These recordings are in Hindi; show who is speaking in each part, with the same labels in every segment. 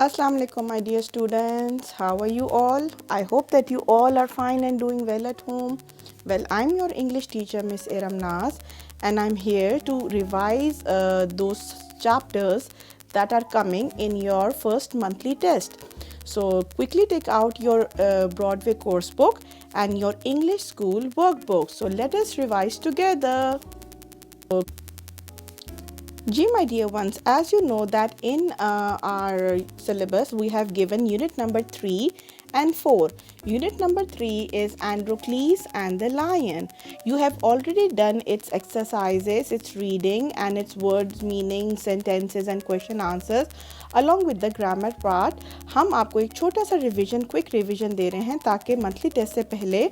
Speaker 1: Assalamu alaikum, my dear students. How are you all? I hope that you all are fine and doing well at home. Well, I'm your English teacher, Miss Iram Naz, and I'm here to revise those chapters that are coming in your first monthly test. So, quickly take out your Broadway course book and your English school workbook. So, let us revise together. G, my dear ones, as you know that in our syllabus we have given unit number 3 and 4. Unit number 3 is Androcles and the Lion. You have already done its exercises, its reading and its words, meaning, sentences and question answers along with the grammar part. हम आपको एक छोटा सा रिवीजन, क्विक रिवीजन दे रहे हैं ताकि मंथली टेस्ट से पहले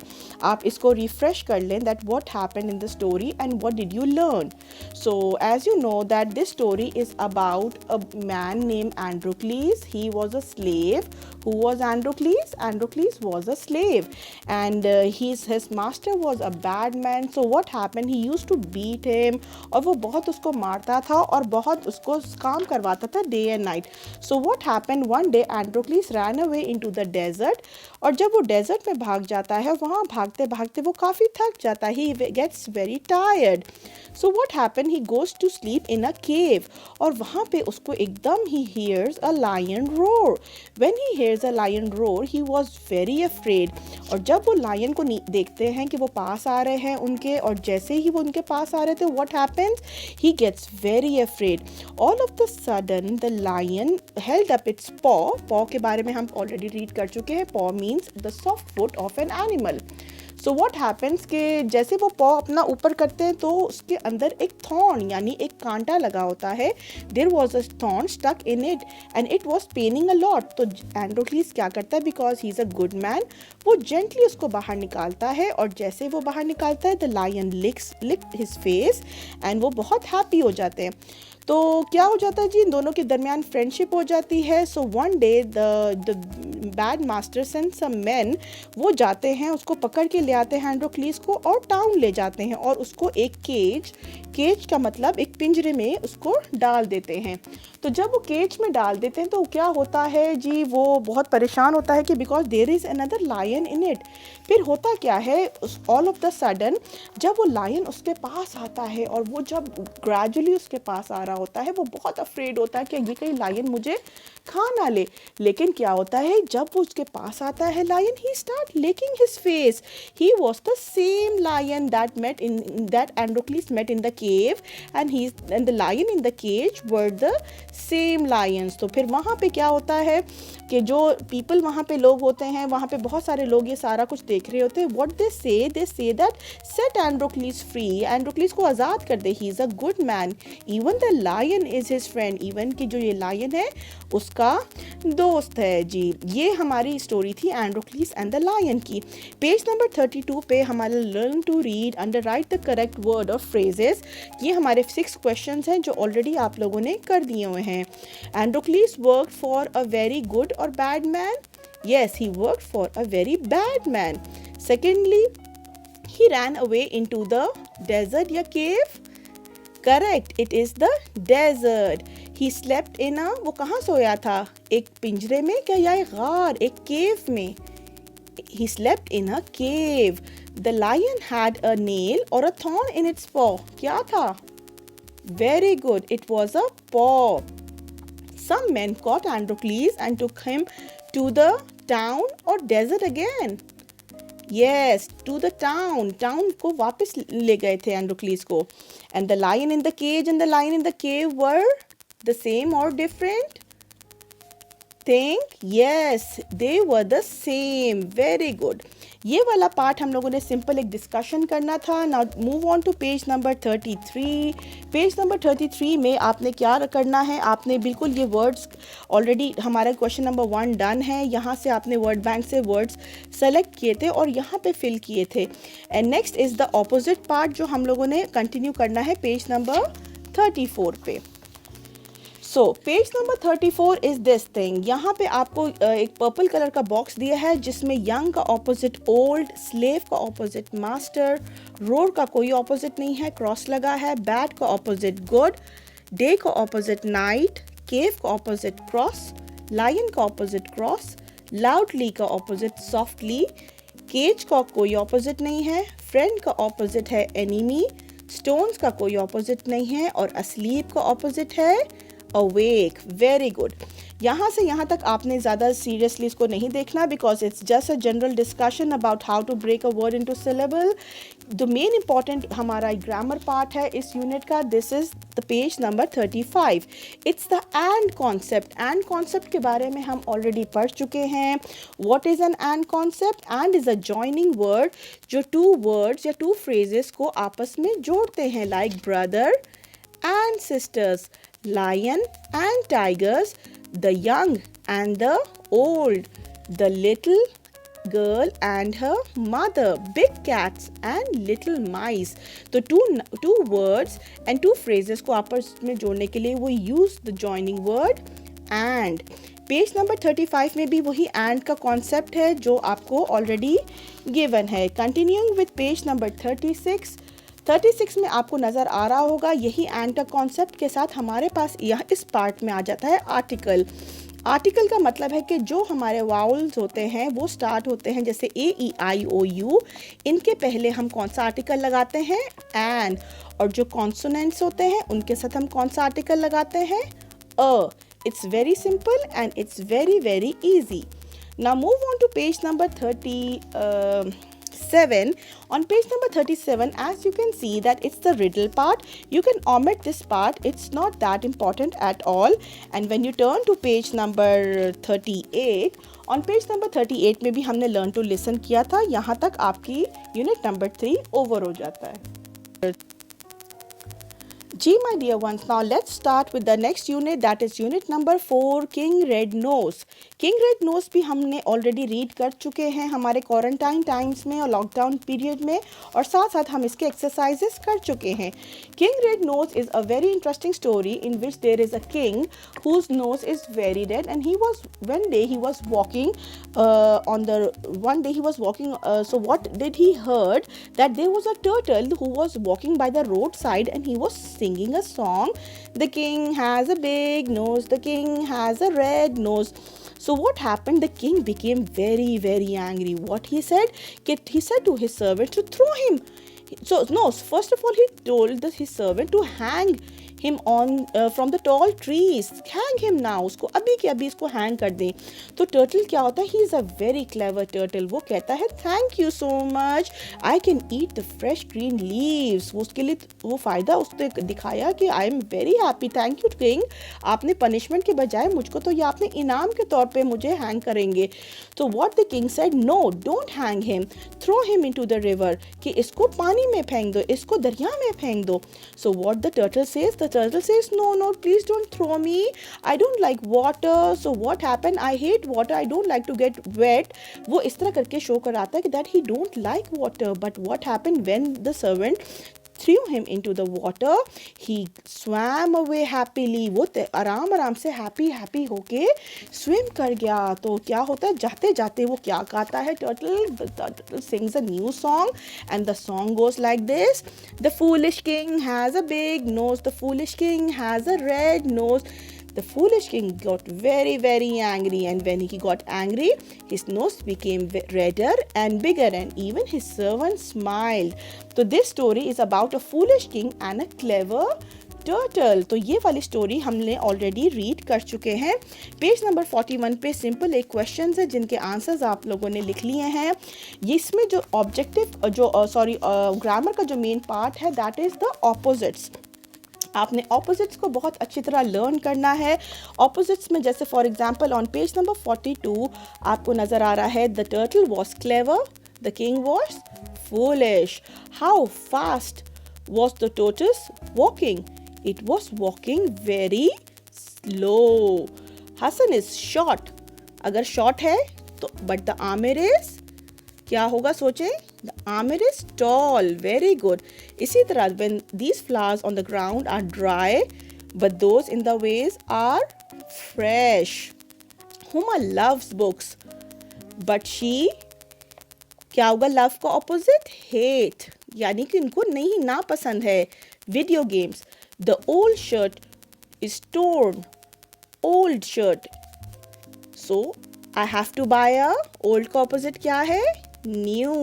Speaker 1: आप इसको रिफ्रेश कर लें that what happened in the story and what did you learn. So as you know that this story is about a man named Androcles. He was a slave. Who was Androcles? Androcles was a slave and his master was a bad man. So what happened? He used to beat him और वो बहुत उसको मारता था और बहुत उसको काम करवाता था day and night. So what happened? One day Androcles ran away into the desert और जब वो डेजर्ट में भाग जाता है वहाँ भागते भागते वो काफ़ी थक जाता है. He gets very tired. So what happened? He goes to sleep in a cave और वहाँ पे उसको एकदम he hears a lion roar. When he hears a lion roar, he was very afraid. और जब वो लायन को देखते हैं कि वो पास आ रहे हैं उनके और जैसे ही वो उनके पास आ रहे थे what happens? He gets very afraid. All of the sudden the lion held up its paw. paw के बारे में हम already read कर चुके हैं. paw means the soft foot of an animal. So what happens कि जैसे वो पॉ अपना ऊपर करते हैं तो उसके अंदर एक थॉर्न यानी एक कांटा लगा होता है. There was a thorn stuck in it and it was paining a lot. तो एंड्रोक्लीस क्या करता है because he is a good man, वो gently उसको बाहर निकालता है और जैसे वो बाहर निकालता है the lion licked his face and वो बहुत happy हो जाते हैं. तो क्या हो जाता है जी, इन दोनों के दरमियान फ्रेंडशिप हो जाती है. So one day the bad master and some man वो जाते हैं उसको पकड़ के ले आते हैं एंड्रोक्लीस को और टाउन ले जाते हैं और उसको एक केज का मतलब एक पिंजरे में उसको डाल देते हैं. तो जब वो केज में डाल देते हैं तो क्या होता है जी, वो बहुत परेशान होता है कि because there is another lion in it. फिर होता क्या है, ऑल ऑफ द सडन जब वो लायन उसके पास आता है और वो जब ग्रेजुअली उसके पास आ रहा होता है वो बहुत अफ्रेड होता है कि ये कहीं लायन मुझे खा ना ले. लेकिन क्या होता है, जब वो उसके पास आता है lion, he start licking his face. He was the same lion that Androcles met in the cave and the lion in the cage were the same lions. तो फिर वहाँ पे क्या होता है कि जो पीपल वहाँ पे लोग होते हैं, वहाँ पे बहुत सारे लोग ये सारा कुछ देख रहे होते हैं. What they say that set Androcles free, Androcles को आज़ाद कर दे. He is a good man. Even the lion is his friend. Even कि जो ये लायन है उसका दोस्त है जी. ये हमारी स्टोरी थी एंड्रोक्लीस एंड द लायन की. पेज नंबर 32 पे हमारा learn to read under write the correct word और फ्रेजेस. ये हमारे 6 क्वेश्चंस हैं जो ऑलरेडी आप लोगों ने कर दिए हुए हैं. Androcles worked for a very good or bad man? Yes, he worked for a very bad man. Secondly, he ran away into the desert या cave. Correct, it is the desert. He slept in a, वो कहाँ सोया था, एक पिंजरे में क्या या एक गार, एक cave में. He slept in a cave. The lion had a nail or a thorn in its paw. क्या था? Very good, it was a paw. Some men caught Androcles and took him to the town or desert again. Yes, to the town. Town को वापस ले गए थे Androcles को. And the lion in the cage and the lion in the cave were the same or different? Think? Yes, they were the same. Very good. ये वाला पार्ट हम लोगों ने सिंपल एक डिस्कशन करना था. Now move on to page number 33. Page number 33 में आपने क्या करना है, आपने बिल्कुल ये वर्ड्स ऑलरेडी हमारा क्वेश्चन नंबर 1 डन है. यहाँ से आपने वर्ड बैंक से वर्ड्स सेलेक्ट किए थे और यहाँ पे फिल किए थे. And next is the opposite part जो हम लोगों ने कंटिन्यू करना है पेज नंबर 34 पे. So page number 34 is this thing. यहाँ पे आपको एक पर्पल कलर का बॉक्स दिया है जिसमें यंग का ऑपोजिट ओल्ड, स्लेव का ऑपोजिट मास्टर, रोड का कोई ऑपोजिट नहीं है, क्रॉस लगा है, बैड का ऑपोजिट गुड, डे का ऑपोजिट नाइट, केव का ऑपोजिट क्रॉस, लायन का ऑपोजिट क्रॉस, लाउडली का ऑपोजिट सॉफ्टली, केज का कोई ऑपोजिट नहीं है, फ्रेंड का ऑपोजिट है एनिमी, स्टोन्स का कोई ऑपोजिट नहीं है और अस्लीप का ऑपोजिट है अवेक. Very good. यहाँ से यहाँ तक आपने ज़्यादा सीरियसली इसको नहीं देखना because it's just a general discussion about how to break a word into syllable. The main important हमारा ग्रामर पार्ट है इस यूनिट का. This is the page number 35. It's the and concept. And concept के बारे में हम ऑलरेडी पढ़ चुके हैं. What is an and concept? And is a joining word जो टू वर्ड्स या टू फ्रेजेस को आपस में जोड़ते हैं, like brother and sisters, lion and tigers, the young and the old, the little girl and her mother, big cats and little mice. तो two words and two phrases को आपस में जोड़ने के लिए वो use the joining word and. Page number 35 में भी वही and का कॉन्सेप्ट है जो आपको ऑलरेडी गिवन है. कंटिन्यूइंग विथ पेज नंबर 36 में आपको नज़र आ रहा होगा यही एंड का कॉन्सेप्ट के साथ हमारे पास यह इस पार्ट में आ जाता है आर्टिकल. आर्टिकल का मतलब है कि जो हमारे वाउल्स होते हैं वो स्टार्ट होते हैं जैसे ए ई आई ओ यू, इनके पहले हम कौन सा आर्टिकल लगाते हैं? एन. और जो कॉन्सोनेंट्स होते हैं उनके साथ हम कौन सा आर्टिकल लगाते हैं? A. It's very simple and it's very very easy. Now move on to page number 37. On page number 37, as you can see that it's the riddle part. You can omit this part. It's not that important at all. And when you turn to page number 38, on page number 38 में भी हमने learn to listen किया था. यहाँ तक आपकी unit number 3 over हो जाता है. जी my dear ones, now let's start with the next unit, that is unit number 4, King Red Nose. King Red Nose भी हमने already read कर चुके हैं हमारे क्वारंटाइन टाइम्स में और लॉकडाउन पीरियड में, और साथ साथ हम इसके एक्सरसाइजेस कर चुके हैं. King Red Nose is a very interesting story in which there is a king whose nose is very red, and he was walking so what did he heard? That there was a turtle who was walking by the roadside and he was singing a song. The king has a big nose, the king has a red nose. So what happened? The king became very very angry. What he said? He said to his servant to throw him. So no, first of all he told his servant to hang him on from the tall trees. Hang him now. उसको अभी के अभी इसको hang कर दें. तो turtle क्या होता है? He is a very clever turtle. वो कहता है thank you so much. I can eat the fresh green leaves. वो उसके लिए वो फ़ायदा उसने दिखाया कि I am very happy. Thank you king. आपने punishment के बजाय मुझको तो ये आपने इनाम के तौर पे मुझे hang करेंगे. तो what the king said? No, don't hang him. Throw him into the river. कि इसको पानी में फेंक दो, इसको दरिया में फेंक दो. So what the turtle says? The turtle says no, please don't throw me. I don't like water. So what happened? I hate water. I don't like to get wet. वो इस तरह करके शो कराता है कि that he don't like water. But what happened when the servant threw him into the water? He swam away happily. वो आराम आराम से happy होके swim कर गया. तो क्या होता है? जाते जाते वो क्या गाता है? Turtle sings a new song and the song goes like this. The foolish king has a big nose. The foolish king has a red nose. The foolish king got very very angry, and when he got angry, his nose became redder and bigger, and even his servant smiled. So this story is about a foolish king and a clever turtle. तो ये वाली स्टोरी हमने ऑलरेडी रीड कर चुके हैं. पेज नंबर 41 पे सिंपल एक क्वेश्चन है जिनके आंसर्स आप लोगों ने लिख लिए हैं. इसमें जो ग्रामर का जो मेन पार्ट है दैट इज द ऑपोजिट्स. आपने ऑपोजिट्स को बहुत अच्छी तरह लर्न करना है. ऑपोजिट्स में जैसे for example on page number 42 आपको नज़र आ रहा है the turtle was clever, the king was foolish. How fast was the tortoise walking? It was walking very slow. Hasan is short. अगर शॉर्ट है तो बट द आमिर इज क्या होगा? सोचें. The armor is tall. Very good. इसी तरह when these flowers on the ground are dry, but those in the vase are fresh. Huma loves books, but she क्या होगा? love का opposite hate. यानी कि उनको नहीं नापसंद है. Video games. The old shirt is torn. Old shirt. So I have to buy a, old का ऑपोजिट क्या है? New.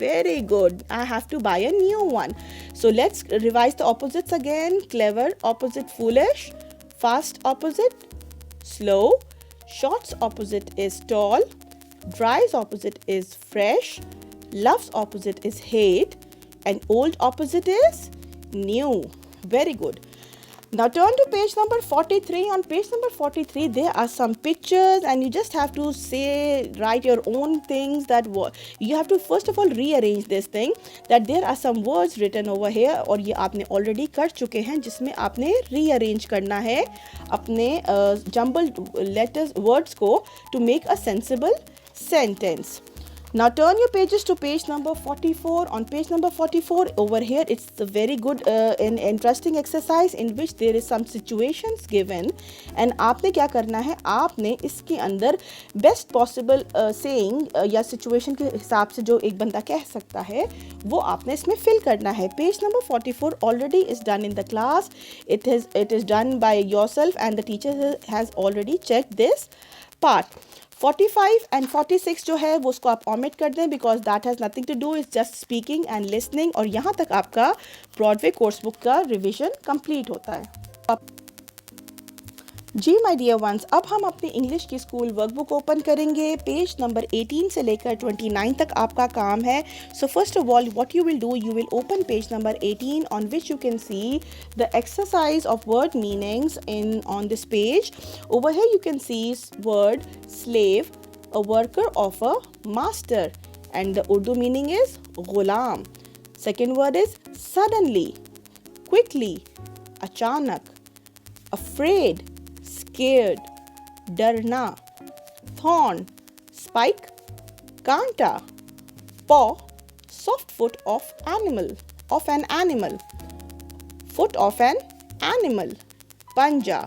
Speaker 1: Very good. I have to buy a new one. So let's revise the opposites again. Clever opposite foolish. Fast opposite slow. Short's opposite is tall. Dry's opposite is fresh. Love's opposite is hate. And old opposite is new. Very good. Now turn to page number 43. On page number 43, there are some pictures and you just have to write your own things that you have to first of all rearrange this thing that there are some words written over here और ये आपने already कर चुके हैं जिसमें आपने rearrange करना है अपने jumbled letters words को to make a sensible sentence. Now turn your pages to page number 44. On page number 44 over here it's a very good and interesting exercise in which there is some situations given and आपने क्या करना है, आपने इसके अंदर best possible saying या situation के हिसाब से जो एक बंदा कह सकता है वो आपने इसमें fill करना है. Page number 44 already is done in the class. It is done by yourself and the teacher has already checked this part. 45 and 46 जो है वो उसको आप omit कर दें because that has nothing to do, it's just speaking and listening और यहाँ तक आपका ब्रॉडवे कोर्स बुक का रिविजन कंप्लीट होता है. जी माय डियर वंस, अब हम अपनी इंग्लिश की स्कूल वर्कबुक ओपन करेंगे. पेज नंबर 18 से लेकर 29 तक आपका काम है. So first of all what you will do, you will open page number 18 on which you can see the exercise of word meanings in on this page. Over here you can see word slave, a worker of a master, and the Urdu meaning is ghulam. Second word is suddenly, quickly, achanak, afraid, scared, darna, thorn, spike, kanta, paw, soft foot of an animal, foot of an animal, panja.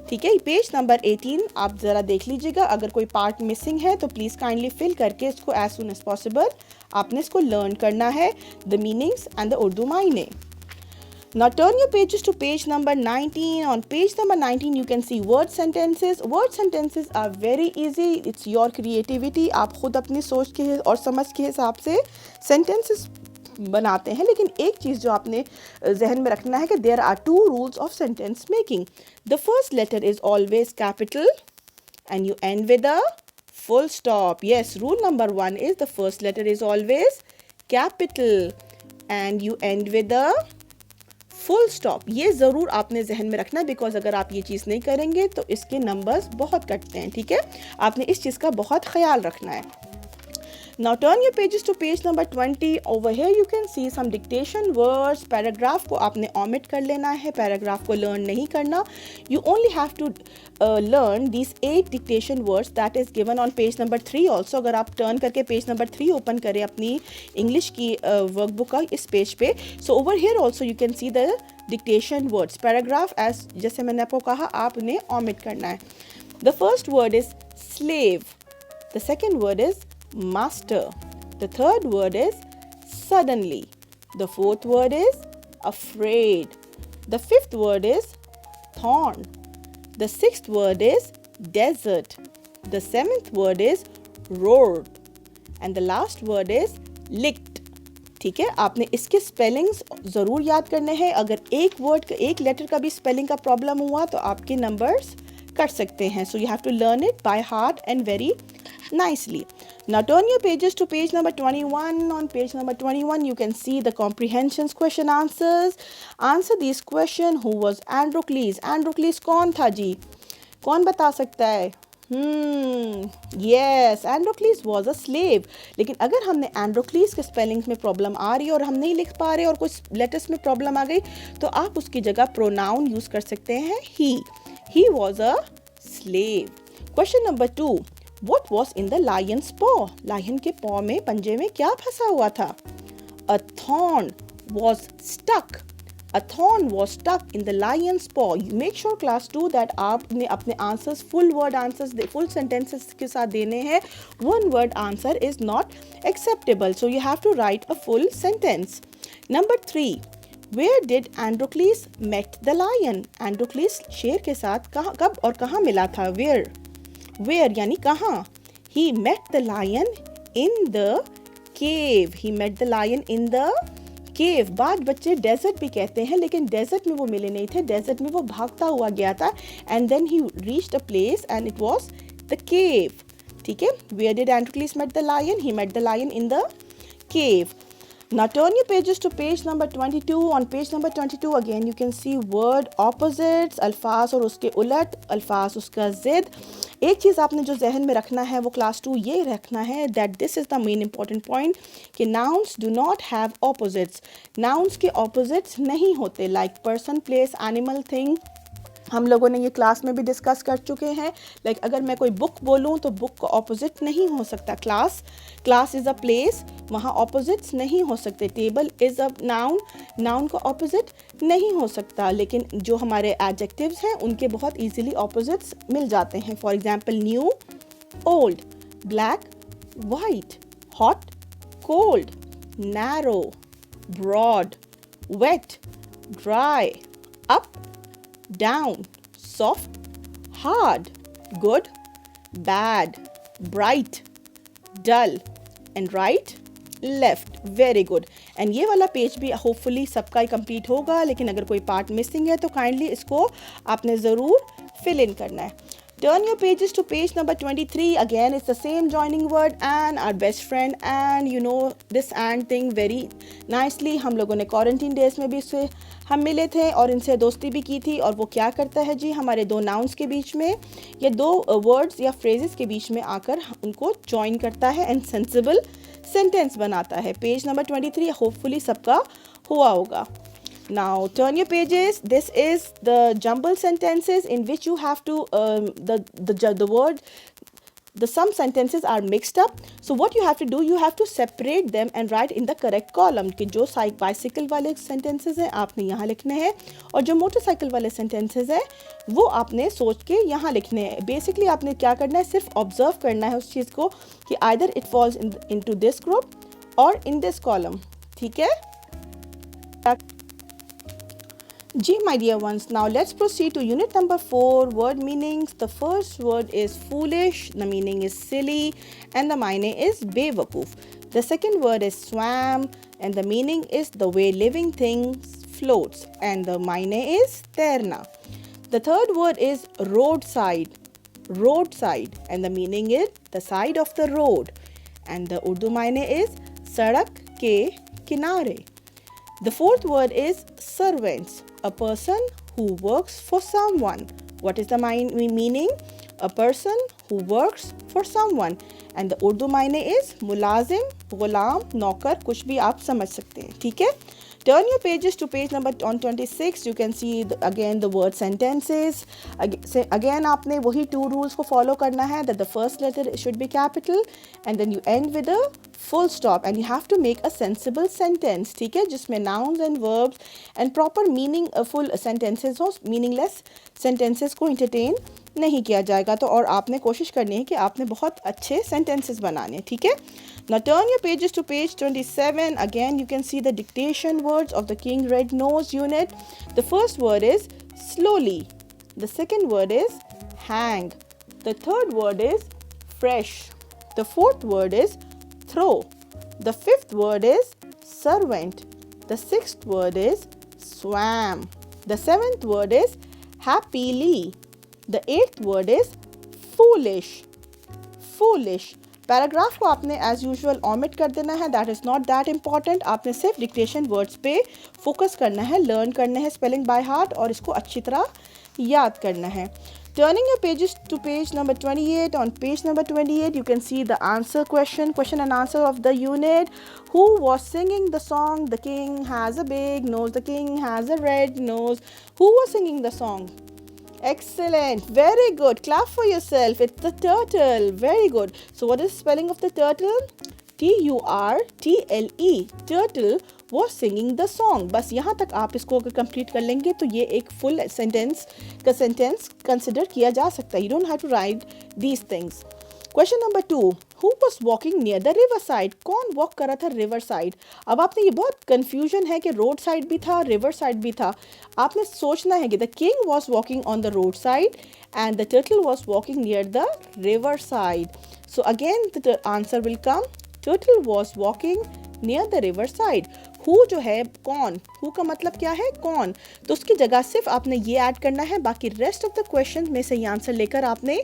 Speaker 1: ठीक है, पेज नंबर 18 आप ज़रा देख लीजिएगा. अगर कोई पार्ट मिसिंग है तो प्लीज़ काइंडली फिल करके इसको एज सुन एज पॉसिबल आपने इसको लर्न करना है, the meanings and the Urdu मायने. Now turn your pages to page number 19. On page number 19 you can see word sentences. Word sentences are very easy. It's your creativity. आप खुद अपनी सोच के और समझ के हिसाब से sentences बनाते हैं. लेकिन एक चीज़ जो आपने जहन में रखना है कि there are two rules of sentence making. The first letter is always capital and you end with a full stop. Yes, rule number 1 is the first letter is always capital and you end with a full stop. ये ज़रूर आपने जहन में रखना है बिकॉज अगर आप ये चीज़ नहीं करेंगे तो इसके नंबर्स बहुत कटते हैं. ठीक है, आपने इस चीज़ का बहुत ख्याल रखना है. Now turn your pages to page number 20. Over here you can see some dictation words. Paragraph को आपने omit कर लेना है, paragraph को learn नहीं करना. You only have to learn these 8 dictation words that is given on page number 3 also. अगर आप turn करके page number 3 open करें अपनी English की workbook का इस पेज पे, so over here also you can see the dictation words. Paragraph as जैसे मैंने आपको कहा आपने omit करना है. The first word is slave. The second word is master. The third word is suddenly. The fourth word is afraid. The fifth word is thorn. The sixth word is desert. The seventh word is roared. And the last word is licked. ठीक है, आपने इसके स्पेलिंग्स ज़रूर याद करने हैं. अगर एक वर्ड का एक लेटर का भी स्पेलिंग का प्रॉब्लम हुआ तो आपके नंबर्स कट सकते हैं. So you have to learn it by heart and very nicely. Now turn your pages to page number 21. On page number 21 you can see the comprehensions question answers. Answer these question. Who was Androcles? Androcles कौन था जी? कौन बता सकता है? Yes, Androcles was a slave. लेकिन अगर हमने Androcles के स्पेलिंग्स में प्रॉब्लम आ रही है और हम नहीं लिख पा रहे और कुछ लेटर्स में प्रॉब्लम आ गई तो आप उसकी जगह प्रोनाउन यूज कर सकते हैं he. He was a slave. Question number 2. What was in the lion's paw? Lion के paw में पंजे में क्या फंसा हुआ था? A thorn was stuck. A thorn was stuck in the lion's paw. You make sure class 2 that आपने अपने answers full word answers full sentences के साथ देने हैं. One word answer is not acceptable. So you have to write a full sentence. Number 3. Where did Androcles met the lion? Androcles शेर के साथ कब और कहाँ मिला था? Where? Where यानी कहाँ? He met the lion in the cave. He met the lion in the cave. बाद बच्चे desert भी कहते हैं, लेकिन desert में वो मिले नहीं थे. desert में वो भागता हुआ गया था. And then he reached a place and it was the cave. ठीक है? Where did Androcles met the lion? He met the lion in the cave. Now turn your pages to page number 22. On page number 22 again you can see word opposites, अल्फाज और उसके उलट, अल्फाज उसका ज़िद. एक चीज़ आपने जो जहन में रखना है वो क्लास 2 ये रखना है that this is the main important point कि nouns do not have opposites. nouns के opposites नहीं होते like person, place, animal, thing. हम लोगों ने ये क्लास में भी डिस्कस कर चुके हैं. लाइक अगर मैं कोई बुक बोलूँ तो बुक का ऑपोजिट नहीं हो सकता class. Class is a place, वहाँ ऑपोजिट्स नहीं हो सकते. Table is a noun, noun का ऑपोजिट नहीं हो सकता. लेकिन जो हमारे एडजेक्टिव्स हैं उनके बहुत इजीली ऑपोजिट्स मिल जाते हैं. For example new, old, black, white, hot, cold, narrow, broad, wet, dry, up, down, soft, hard, good, bad, bright, dull, and right, left. Very good. And ये वाला पेज भी होपफुली सबका ही कंप्लीट होगा, लेकिन अगर कोई पार्ट मिसिंग है तो काइंडली इसको आपने ज़रूर फिल इन करना है. Turn your pages to page number 23. Again, it's the same joining word and our best friend, and you know this and thing very nicely. हम लोगों ने क्वारंटीन डेज में भी इससे हम मिले थे और इनसे दोस्ती भी की थी. और वो क्या करता है जी, हमारे दो नाउन्स के बीच में या दो वर्ड्स या फ्रेजेस के बीच में आकर उनको ज्वाइन करता है एंड सेंसिबल सेंटेंस बनाता है. पेज नंबर 23 होपफुली सबका हुआ होगा. Now turn your pages. This is the jumble sentences in which you have to some sentences are mixed up. So what you have to do, you have to separate them and write in the correct column. कि जो bicycle वाले sentences हैं आपने यहाँ लिखने हैं और जो motorcycle वाले sentences हैं वो आपने सोच के यहाँ लिखने हैं. Basically आपने क्या करना है, सिर्फ observe करना है उस चीज़ को कि either it falls into this group or in this column. ठीक है? G, my dear ones, now let's proceed to unit number 4, word meanings. The first word is foolish, the meaning is silly, and the meaning is bewakoof. The second word is swam, and the meaning is the way living things floats, and the meaning is terna. The third word is roadside, roadside, and the meaning is the side of the road, and the Urdu meaning is sadak ke kinare. The fourth word is servants, a person who works for someone. What is the meaning? A person who works for someone. And the Urdu meaning is mulazim, ghulam, naukar, kuch bhi aap samajh sakte hain. ठीक है? Turn your pages to page number 26. You can see again the word sentences. Again आपने वही two rules को follow करना है, that the first letter should be capital and then you end with a full stop and you have to make a sensible sentence. ठीक है? जिसमें nouns and verbs and proper meaningful sentences हो, meaningless sentences को entertain नहीं किया जाएगा. तो और आपने कोशिश करनी है कि आपने बहुत अच्छे sentences बनाने हैं. ठीक है? Now turn your pages to page 27. Again you can see the dictation words of the King Red Nose unit. The first word is slowly. The second word is hang. The third word is fresh. The fourth word is throw. The fifth word is servant. The sixth word is swam. The seventh word is happily. The eighth word is foolish. Foolish. Paragraph को आपने एज यूजुअल omit कर देना है. That is not that important. आपने सिर्फ डिक्टेशन वर्ड्स पे फोकस करना है, लर्न करना है स्पेलिंग बाय हार्ट और इसको अच्छी तरह याद करना है. Turning your pages to page number 28. On page number 28 you can see the answer question and answer of the unit. Who was singing the song The King Has a Big Nose, The King Has a Red Nose? Who was singing the song? Excellent. Very good. Clap for yourself. It's the turtle. Very good. So what is the spelling of the turtle? Turtle. Turtle was singing the song. बस यहाँ तक आप इसको अगर कंप्लीट कर लेंगे तो ये एक फुल सेंटेंस का सेंटेंस कंसिडर किया जा सकता है. You don't have to write these things. Question number 2, who was walking near the river side? कौन वॉक कर रहा था रिवर साइड? अब आपने ये बहुत कंफ्यूजन है कि रोड साइड भी था, रिवर साइड भी था। आपने सोचना है कि the king was walking on the road side and the turtle was walking near the river side. So again the answer will come, turtle was walking near the river side. Who जो है कौन, हु का मतलब क्या है? कौन। तो उसकी जगह सिर्फ आपने ये ऐड करना है, बाकी रेस्ट ऑफ द क्वेश्चन में से ये आंसर लेकर आपने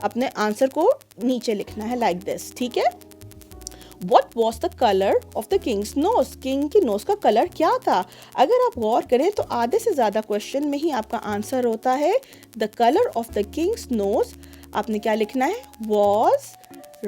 Speaker 1: अपने आंसर को नीचे लिखना है लाइक दिस, ठीक है। What was the color of the king's nose? King की नोज का कलर क्या था? अगर आप गौर करें तो आधे से ज़्यादा क्वेश्चन में ही आपका आंसर होता है the colour of the king's nose. आपने क्या लिखना है? Was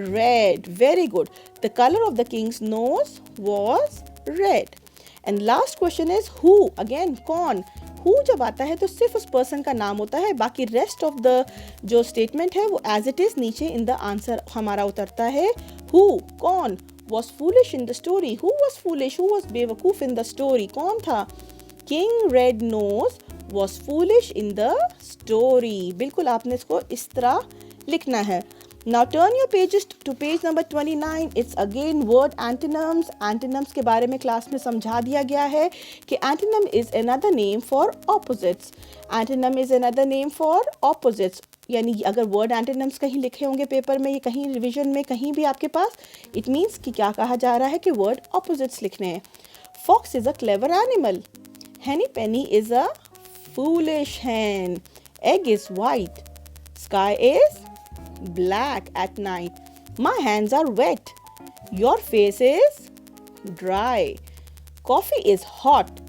Speaker 1: red. Very good. The color of the king's nose was red. And last question is who? Again, कौन? हु जब आता है तो सिर्फ उस पर्सन का नाम होता है, बाकी रेस्ट ऑफ द जो स्टेटमेंट है वो एज इट इज नीचे इन द आंसर हमारा उतरता है। हु कौन? Was foolish in the story? Who was foolish? Who was बेवकूफ इन द स्टोरी? कौन था? King red knows was foolish in the story. बिल्कुल आपने इसको इस तरह लिखना है। Now turn your pages to page number 29. It's again word antonyms. Antonyms के बारे में क्लास में समझा दिया गया है कि antonym is another name for opposites. Antonym is another name for opposites. यानी अगर word antonyms कहीं लिखे होंगे पेपर में, ये कहीं रिविजन में, कहीं भी आपके पास, it means कि क्या कहा जा रहा है कि word opposites लिखने हैं। Fox is a clever animal. Henny Penny is a foolish hen. Egg is white. Sky is black at night. My hands are wet. Your face is dry. Coffee is hot.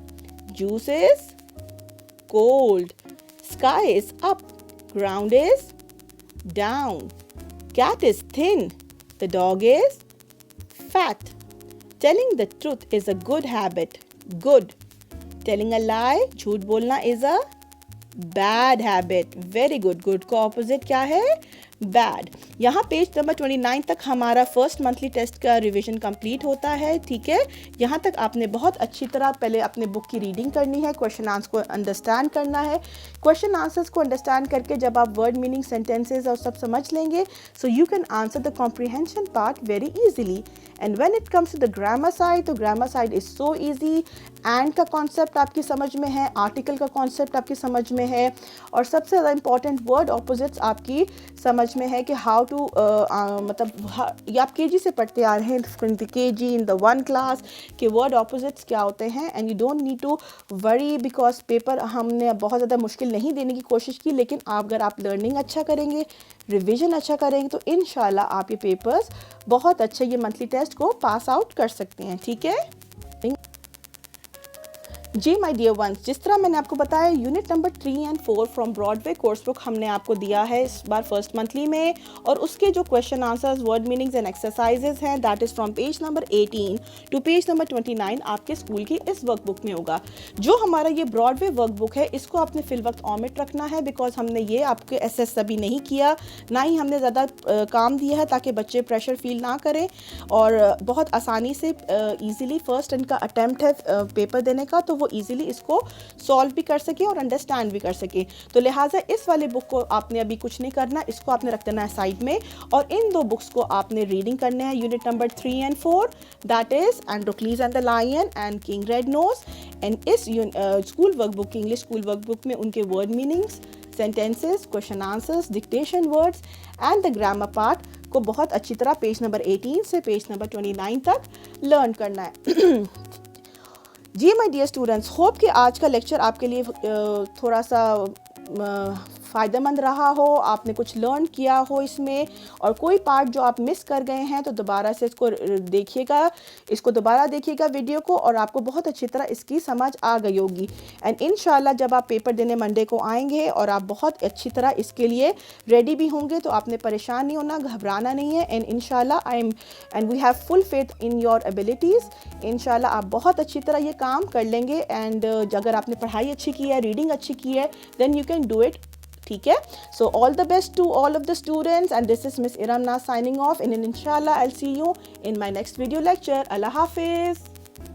Speaker 1: Juice is cold. Sky is up. Ground is down. Cat is thin. The dog is fat. Telling the truth is a good habit. Good. Telling a lie, झूठ बोलना, is a bad habit. Very good. Good का opposite क्या है? बैड। यहाँ पेज नंबर 29 तक हमारा फर्स्ट मंथली टेस्ट का रिवीजन कंप्लीट होता है, ठीक है। यहाँ तक आपने बहुत अच्छी तरह पहले अपने बुक की रीडिंग करनी है, क्वेश्चन आंसर को अंडरस्टैंड करना है। क्वेश्चन आंसर्स को अंडरस्टैंड करके जब आप वर्ड मीनिंग, सेंटेंसेज और सब समझ लेंगे, so you can answer the comprehension part very easily. And when it comes to the grammar side, तो grammar side is so easy. And का कॉन्सेप्ट आपकी समझ में है, आर्टिकल का कॉन्सेप्ट आपकी समझ में है, और सबसे ज़्यादा इंपॉर्टेंट वर्ड ऑपोजिट्स आपकी समझ में है कि हाउ टू मतलब ये आप केजी से पढ़ते आ रहे हैं, केजी इन द 1 क्लास के वर्ड ऑपोजिट्स क्या होते हैं। And you don't need to worry because paper हमने बहुत ज़्यादा मुश्किल नहीं देने की कोशिश की, लेकिन अगर आप लर्निंग अच्छा करेंगे, रिविजन अच्छा करेंगे, तो इंशाल्लाह आप ये पेपर्स बहुत अच्छे ये मंथली टेस्ट को पास आउट कर सकते हैं, ठीक है। जी माय डियर वंस, जिस तरह मैंने आपको बताया unit number 3 and 4 from Broadway course book हमने आपको दिया है इस बार फर्स्ट मंथली में, और उसके जो question answers, word meanings and exercises हैं, that is from page number 18 to page number 29 आपके स्कूल की इस वर्कबुक में होगा। जो हमारा ये ब्रॉडवे वर्कबुक है, इसको आपने फिल वक्त ऑमिट रखना है, बिकॉज हमने ये आपके एसेस अभी नहीं किया, ना ही हमने ज़्यादा काम दिया है ताकि बच्चे प्रेशर फील ना करें, और बहुत आसानी से ईजिली फर्स्ट इनका अटैम्प्ट है पेपर देने का, तो वो इजीली इसको सॉल्व भी कर सके और अंडरस्टैंड भी कर सके। तो लिहाजा इस वाले बुक को आपने अभी कुछ नहीं करना, इसको आपने रख देना है साइड में, और इन 2 बुक्स को आपने रीडिंग करने हैं, unit number 3 and 4, that is Androcles and the lion and king red nose. And इस school workbook, English school workbook में उनके word meanings, sentences, question answers, dictation words and the grammar part को बहुत अच्छी तरह पेज नंबर 18 से पेज नंबर 29 तक लर्न करना है। जी माय डियर स्टूडेंट्स, होप कि आज का लेक्चर आपके लिए थोड़ा सा फ़ायदेमंद रहा हो, आपने कुछ लर्न किया हो इसमें, और कोई पार्ट जो आप मिस कर गए हैं तो दोबारा से इसको देखिएगा, इसको दोबारा देखिएगा वीडियो को, और आपको बहुत अच्छी तरह इसकी समझ आ गई होगी। एंड इंशाल्लाह जब आप पेपर देने मंडे को आएंगे और आप बहुत अच्छी तरह इसके लिए रेडी भी होंगे, तो आपने परेशान नहीं होना, घबराना नहीं है। एंड इंशाल्लाह we have full faith in your abilities. इंशाल्लाह आप बहुत अच्छी तरह ये काम कर लेंगे, एंड अगर आपने पढ़ाई अच्छी की है, रीडिंग अच्छी की है, then you can do it, ठीक है। So all the best to all of the students, and this is miss Iram Naz signing off, and इंशाल्लाह I will see you in my next video lecture. अल्लाह हाफिज़।